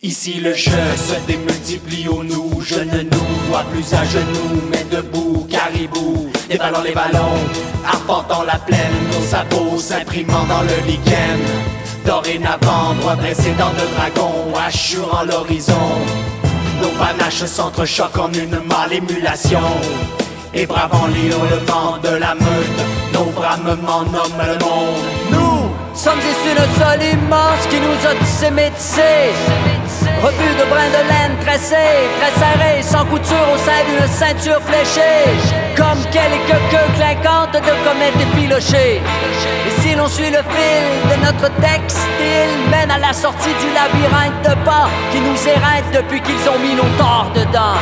Ici le jeu se démultiplie au nous. Je ne nous vois plus à genoux, mais debout, caribou. Déballant les ballons, arpentant la plaine, nos sabots s'imprimant dans le lichen. Dorénavant, droit dressé dans de dragons, assurant l'horizon. Nos panaches s'entrechoquent en une mâle émulation. Et bravant les hurlements de la meute, nos bramements nomment le monde. Nous sommes issus d'un sol immense qui nous a tissé métissés. Rebut de brins de laine tressés, très serrés, sans couture au sein d'une ceinture fléchée. Comme quelques queues clinquantes de comètes effilochées. Et si l'on suit le fil de notre textile, mène à la sortie du labyrinthe de pas qui nous éreinte depuis qu'ils ont mis nos torts dedans.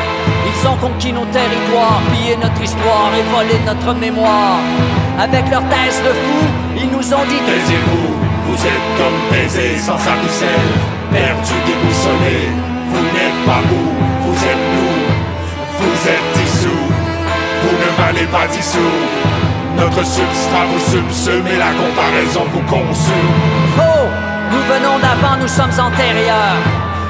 Ils ont conquis nos territoires, pillé notre histoire et volé notre mémoire. Avec leurs thèses de fous, ils nous ont dit: taisez-vous, vous êtes comme baisés sans sa rousselle, perdus, déboussolés. Vous n'êtes pas vous êtes nous. Vous êtes dissous, vous ne valez pas 10 sous. Notre substrat vous subsume et la comparaison vous consume. Faux, nous venons d'avant, nous sommes antérieurs.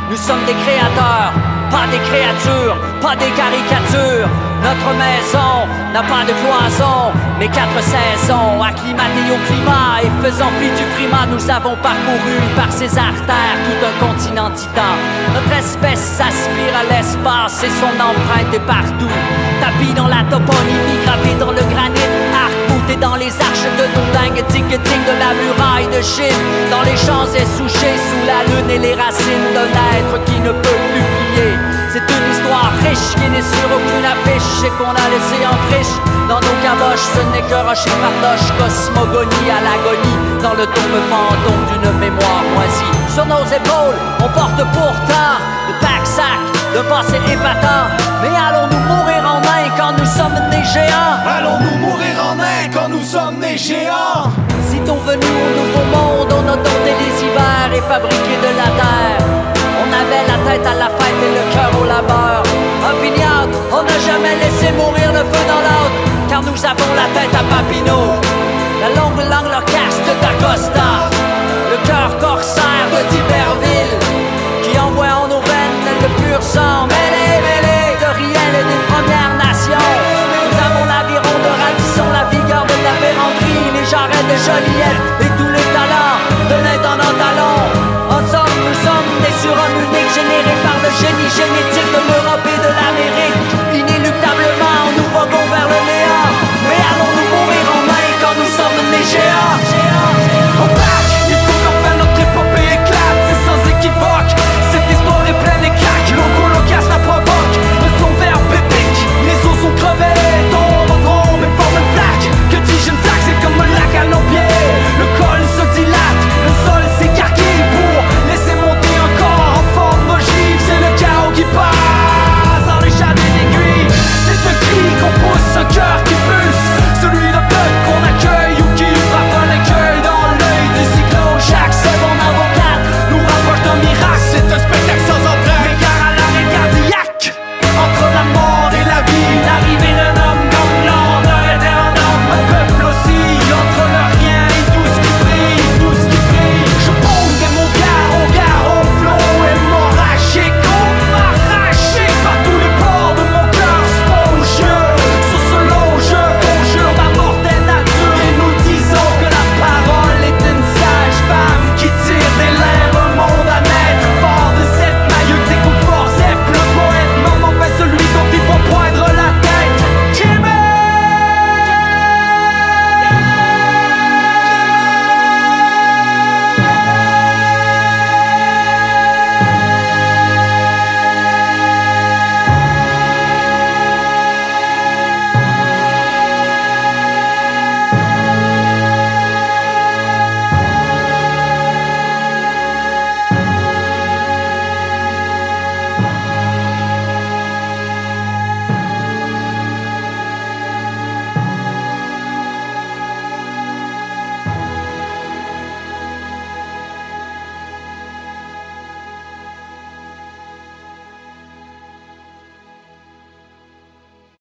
Nous sommes des créateurs, pas des créatures, pas des caricatures. Notre maison n'a pas de cloison, mais 4 saisons, acclimatées au climat et faisant fi du primat, nous avons parcouru par ces artères tout un continent titan. Notre espèce aspire à l'espace et son empreinte est partout. Tapis dans la toponymie, gravé dans le granit, arc-bouté dans les arches de nos dingues, tic-tic de la muraille de Chine, dans les champs essouchés sous la lune et les racines d'un être qui ne peut plus plier. C'est une histoire riche qui n'est sur aucune affiche et qu'on a laissé en friche. Dans nos caboches, ce n'est que rocher fardoche, cosmogonie à l'agonie, dans le tombe fantôme d'une mémoire moisie. Sur nos épaules, on porte pourtant le pack-sac d'un passé épatant. Mais allons-nous mourir en nains quand nous sommes des géants? Allons-nous mourir en nains quand nous sommes des géants? Sitôt venus au nouveau monde, on a dompté les hivers et fabriqué de la terre. On avait la tête à la fête et le cœur au labeur. Opiniâtre, on n'a jamais laissé mourir le feu dans l'autre, car nous avons la tête à Papineau, la longue langue loquace de D'Acosta, le cœur corsaire de d'Iberville, qui envoie en nos veines le pur sang mêlé, mêlé de Riel et des Premières Nations. Nous avons l'aviron de Radisson, la vigueur de la Vérandrie, les jarrets de Joliette et tous les talents de l'intendant Talon. Ensemble, nous sommes des surhommes uniques générés par le génie